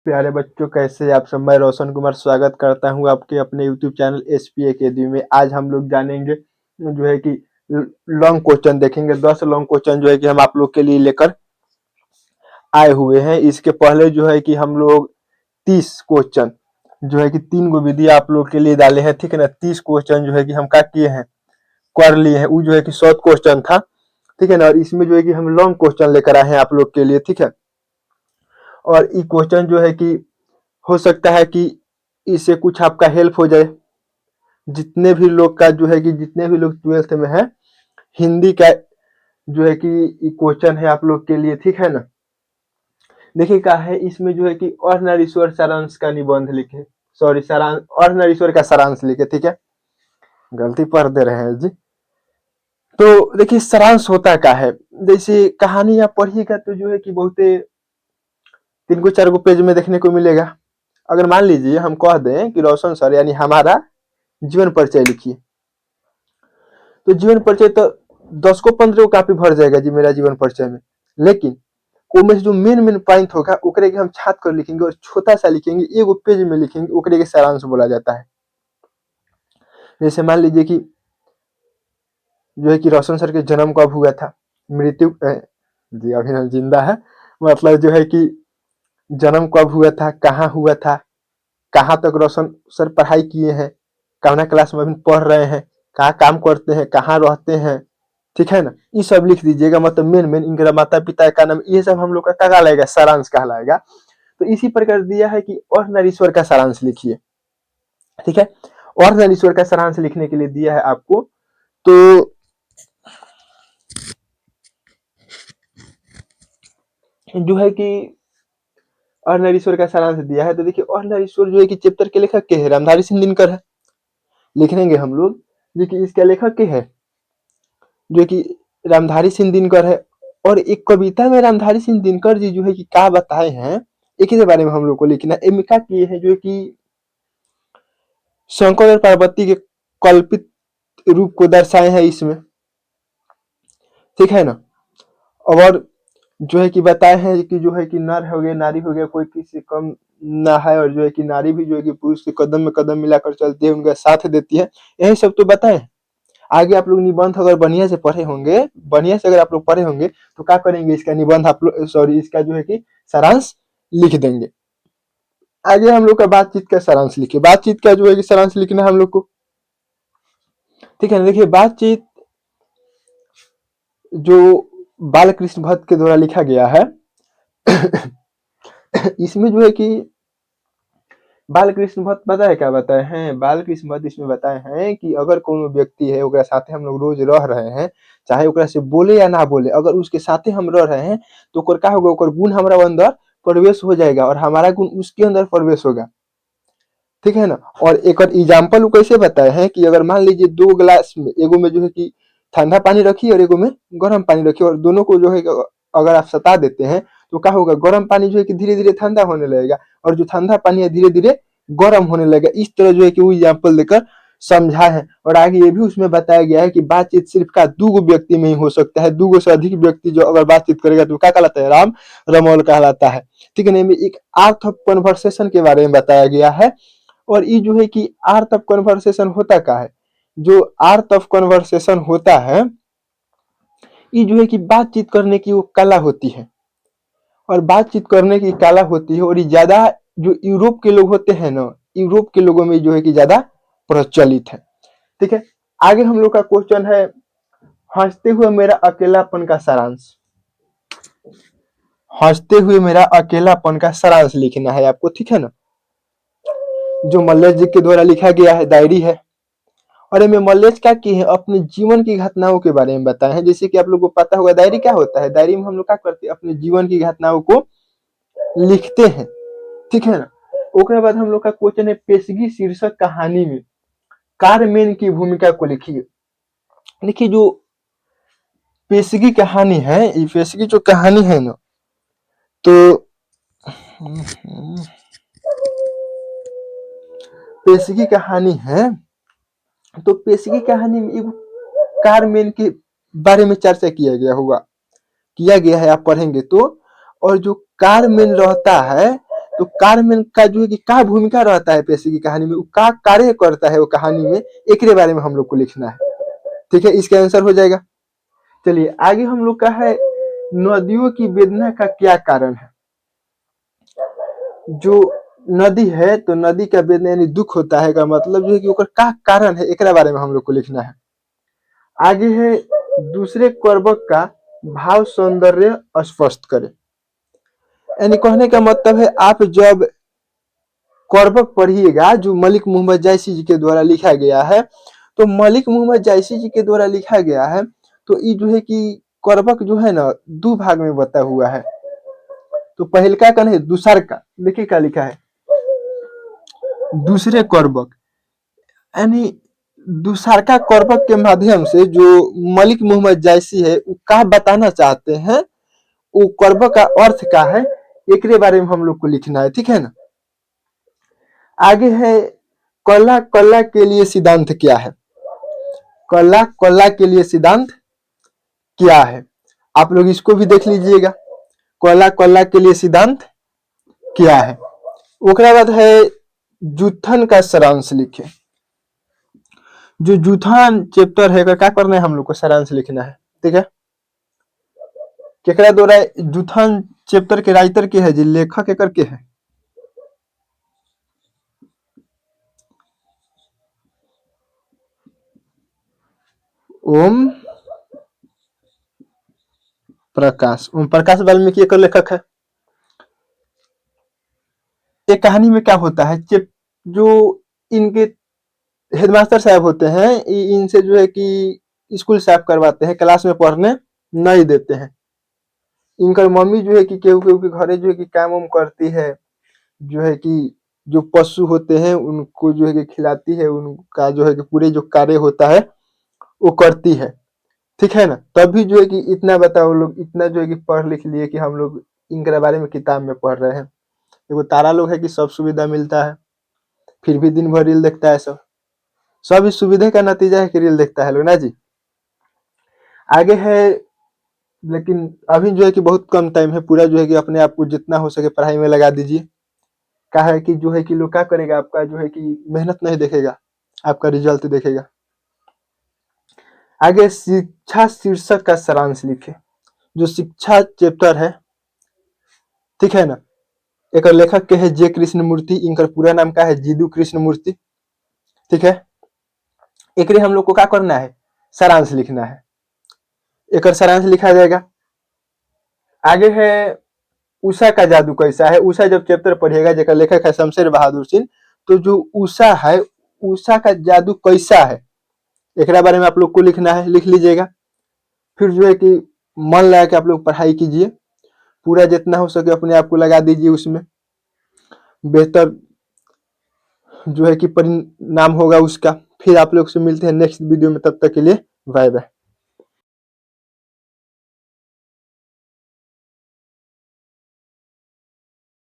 प्यारे बच्चों, कैसे हैं आप सब। मैं रोशन कुमार स्वागत करता हूं आपके अपने यूट्यूब चैनल एसपी एकेडमी में। आज हम लोग जानेंगे जो है कि लॉन्ग क्वेश्चन देखेंगे। 10 लॉन्ग क्वेश्चन जो है कि हम आप लोग के लिए लेकर आए हुए हैं। इसके पहले जो है कि हम लोग 30 क्वेश्चन जो है कि 3 गो विधि आप लोग के लिए डाले हैं, ठीक है ना। 30 क्वेश्चन जो है कि हम क्या किए हैं, कर लिए हैं। वो जो है कि शॉर्ट क्वेश्चन था, ठीक है ना। और इसमें जो है कि हम लॉन्ग क्वेश्चन लेकर आए हैं आप लोग के लिए, ठीक है। और ये क्वेश्चन जो है कि हो सकता है कि इससे कुछ आपका हेल्प हो जाए। जितने भी लोग का जो है कि जितने भी लोग 12th में है, हिंदी का जो है कि क्वेश्चन है आप लोग के लिए, ठीक है ना। देखिए क्या है इसमें जो है कि अर्धनारीश्वर सारांश का निबंध लिखे, सॉरी सारांश, अर्धनारीश्वर का सारांश लिखे, ठीक है। गलती पढ़ दे रहे हैं जी। तो देखिए सारांश होता क्या है, जैसे कहानी आप पढ़िएगा तो जो है कि बहुत 3 को 4 पेज में देखने को मिलेगा। अगर मान लीजिए हम कह दें कि रोशन सर यानी हमारा जीवन परिचय लिखिए, तो जीवन परिचय तो 10 को 15 को काफी भर जाएगा जी मेरा जीवन परिचय में। लेकिन उसमें से जो मेन मेन पॉइंट होगा ओकरे के हम छाट कर लिखेंगे और छोटा सा लिखेंगे, 1 पेज में लिखेंगे, ओकरे के सारांश बोला जाता है। जैसे मान लीजिए कि जो है कि रोशन सर के जन्म कब हुआ था, मृत्यु जी अभी हम जिंदा है, मतलब जो है कि जन्म कब हुआ था, कहाँ हुआ था, कहाँ तक रोशन सर पढ़ाई किए हैं, कौना क्लास में अभी पढ़ रहे हैं, कहाँ काम करते हैं, कहाँ रहते हैं, ठीक है ना। ये सब लिख दीजिएगा, मतलब मेन मेन इनका माता पिता का नाम, ये सब हम लोग का कहलाएगा, सारांश कहलाएगा। तो इसी प्रकार दिया है कि अर्धनारीश्वर का सारांश लिखिए, ठीक है। अर्धनारीश्वर का सारांश लिखने के लिए दिया है आपको, तो जो है कि अर्धनारीश्वर का सारांश दिया है। तो देखिए अर्धनारीश्वर जो है कि चैप्टर के लेखक के है, रामधारी सिंह दिनकर है। लिख लेंगे हम लोग जो कि इसका लेखक के है, जो कि रामधारी सिंह दिनकर है। और एक कविता में रामधारी सिंह दिनकर जी जो है कि क्या बताए हैं, एक ही बारे में हम लोग को लिखना है। इनका किए हैं जो कि शंकर और पार्वती के कल्पित रूप को दर्शाए हैं इसमें, ठीक है ना। और जो है कि बताए हैं कि जो है कि नर हो गया नारी हो गया, कोई किसी कम ना है। और जो है कि नारी भी जो है कि पुरुष के कदम में कदम मिलाकर चलती है, उनका साथ देती है। यही सब तो बताए हैं। आगे आप लोग निबंध अगर बढ़िया से पढ़े होंगे, बढ़िया से अगर आप लोग पढ़े होंगे तो क्या करेंगे, इसका निबंध आप लोग, सॉरी इसका जो है कि सारांश लिख देंगे। आगे हम लोग का बातचीत का सारांश लिखिए। बातचीत का जो है कि सारांश लिखना है हम लोग को, ठीक है ना। देखिए बातचीत जो बाल कृष्ण भट्ट के द्वारा लिखा गया है इसमें जो है कि बाल कृष्ण भट्ट बताए क्या बताए हैं, बाल कृष्ण भट्ट इसमें बताए हैं कि अगर कोनो व्यक्ति है ओकरा साथे हम लोग रोज रह रहे हैं, चाहे ओकरा से बोले या ना बोले, अगर उसके साथे हम रह रहे हैं तो ओकर का होगा, ओकर गुण हमारा अंदर प्रवेश हो जाएगा और हमारा गुण उसके अंदर प्रवेश होगा, ठीक है ना। और एक और एग्जाम्पल कैसे बताए हैं कि अगर मान लीजिए 2 गिलास में, एगो में जो है कि ठंडा पानी रखिए और एगो में गर्म पानी रखिए, और दोनों को जो है अगर आप सटा देते हैं तो क्या होगा, गर्म पानी जो है कि धीरे धीरे ठंडा होने लगेगा और जो ठंडा पानी है धीरे धीरे गर्म होने लगेगा। इस तरह जो है कि वो एग्जाम्पल देकर समझा है। और आगे ये भी उसमें बताया गया है कि बातचीत सिर्फ का 2 व्यक्ति में ही हो सकता है, 2 से अधिक व्यक्ति जो अगर बातचीत करेगा तो क्या कहलाता है, राम रमौल कहलाता है, ठीक है ना। एक आर्ट ऑफ कन्वर्सेशन के बारे में बताया गया है। और ये जो है कि आर्ट ऑफ कन्वर्सेशन होता क्या है, जो आर्ट ऑफ कन्वर्सेशन होता है ये जो है कि बातचीत करने की वो कला होती है, और बातचीत करने की कला होती है। और ये ज्यादा जो यूरोप के लोग होते हैं ना, यूरोप के लोगों में जो है कि ज्यादा प्रचलित है, ठीक है। आगे हम लोग का क्वेश्चन है, हंसते हुए मेरा अकेलापन का सारांश। हंसते हुए मेरा अकेलापन का सारांश लिखना है आपको, ठीक है ना। जो मल्लेश जी के द्वारा लिखा गया है, डायरी है। और इनमें मल्लेश क्या किए हैं, अपने जीवन की घटनाओं के बारे में बताए हैं। जैसे कि आप लोगों को पता होगा डायरी क्या होता है, डायरी में हम लोग क्या करते हैं, अपने जीवन की घटनाओं को लिखते हैं, ठीक है ना। उसके बाद हम लोग का क्वेश्चन है, पेशगी शीर्षक कहानी में कारमेन की भूमिका को लिखिए। देखिए जो पेशगी कहानी है, ये पेशगी जो कहानी है ना, तो पेशगी कहानी है, तो पेशगी कहानी में एक कारमेन के बारे में चर्चा किया गया होगा, किया गया है, आप पढ़ेंगे तो। और जो कारमेन रहता है तो कारमेन का जो है कि क्या भूमिका रहता है पेशी की कहानी में, क्या कार्य करता है वो कहानी में, एक के बारे में हम लोग को लिखना है। ठीक है, इसका आंसर हो जाएगा। चलिए आगे हम लोग का है, नदियों की वेदना का क्या कारण है। जो नदी है तो नदी का वेदना यानी दुख होता है का मतलब जो है कि ओकर का कारण है, एक बारे में हम लोग को लिखना है। आगे है, दूसरे कर्वक का भाव सौंदर्य स्पष्ट करे। यानी कहने का मतलब है, आप जब कर्वक पढ़िएगा जो मलिक मोहम्मद जायसी जी के द्वारा लिखा गया है, तो मलिक मोहम्मद जायसी जी के द्वारा लिखा गया है, तो ये जो है कि कर्वक जो है ना दो भाग में बता हुआ है। तो पहलका का नहीं, दूसर का, देखिए क्या लिखा है, दूसरे कर्वक, यानी दूसरका कर्वक के माध्यम से जो मलिक मोहम्मद जायसी है वो क्या बताना चाहते हैं, वो कर्वक का अर्थ क्या है, एक बारे में हम लोग को लिखना है। ठीक है ना। आगे है, कला कला के लिए सिद्धांत क्या है। कला कला के लिए सिद्धांत क्या है, आप लोग इसको भी देख लीजिएगा। कला कला के लिए सिद्धांत क्या है। उसके बाद है, जूथन का सारांश लिखे। जो जूथन चैप्टर है क्या करना है हम लोग को, सारांश लिखना है। ठीक है, केकरा द्वारा जूथन चैप्टर के राइटर के है जी, लेखक एकर के है, ओम प्रकाश। ओम प्रकाश वाल्मीकि एकर लेखक है। एक कहानी में क्या होता है, जो इनके हेडमास्टर साहब होते हैं, इनसे जो है कि स्कूल साफ करवाते हैं, क्लास में पढ़ने नहीं देते हैं। इनकर मम्मी जो है कि केहू केहू के घरे जो है कि काम वाम करती है, जो है कि जो पशु होते हैं उनको जो है कि खिलाती है, उनका जो है कि पूरे जो कार्य होता है वो करती है। ठीक है ना। तब भी जो है कि इतना बताओ लोग, इतना जो है कि पढ़ लिख लिए कि हम लोग इनके बारे में किताब में पढ़ रहे हैं। देखो तारा लोग है कि सब सुविधा मिलता है, फिर भी दिन भर रील देखता है। सब इस सुविधा का नतीजा है कि रील देखता है लोग ना जी। आगे है, लेकिन अभी जो है कि बहुत कम टाइम है, पूरा जो है कि अपने आप को जितना हो सके पढ़ाई में लगा दीजिए। क्या है कि जो है कि लोग क्या करेगा, आपका जो है कि मेहनत नहीं देखेगा, आपका रिजल्ट देखेगा। आगे, शिक्षा शीर्षक का सारांश लिखे। जो शिक्षा चैप्टर है, ठीक है ना, एक लेखक के है जे कृष्ण मूर्ति, इनका पूरा नाम का है जीदू कृष्ण मूर्ति। ठीक है, एक हम लोग को क्या करना है, सारांश लिखना है। एक सारांश लिखा जाएगा। आगे है, उषा का जादू कैसा है। उषा जब चैप्टर पढ़िएगा, जेकर लेखक है शमशेर बहादुर सिंह, तो जो उषा है, उषा का जादू कैसा है, एक बारे में आप लोग को लिखना है, लिख लीजिएगा। फिर जो है कि मन लगा के आप लोग पढ़ाई कीजिए, पूरा जितना हो सके अपने आप को लगा दीजिए, उसमें बेहतर जो है कि परिणाम होगा उसका। फिर आप लोग से मिलते हैं नेक्स्ट वीडियो में, तब तक के लिए बाय बाय।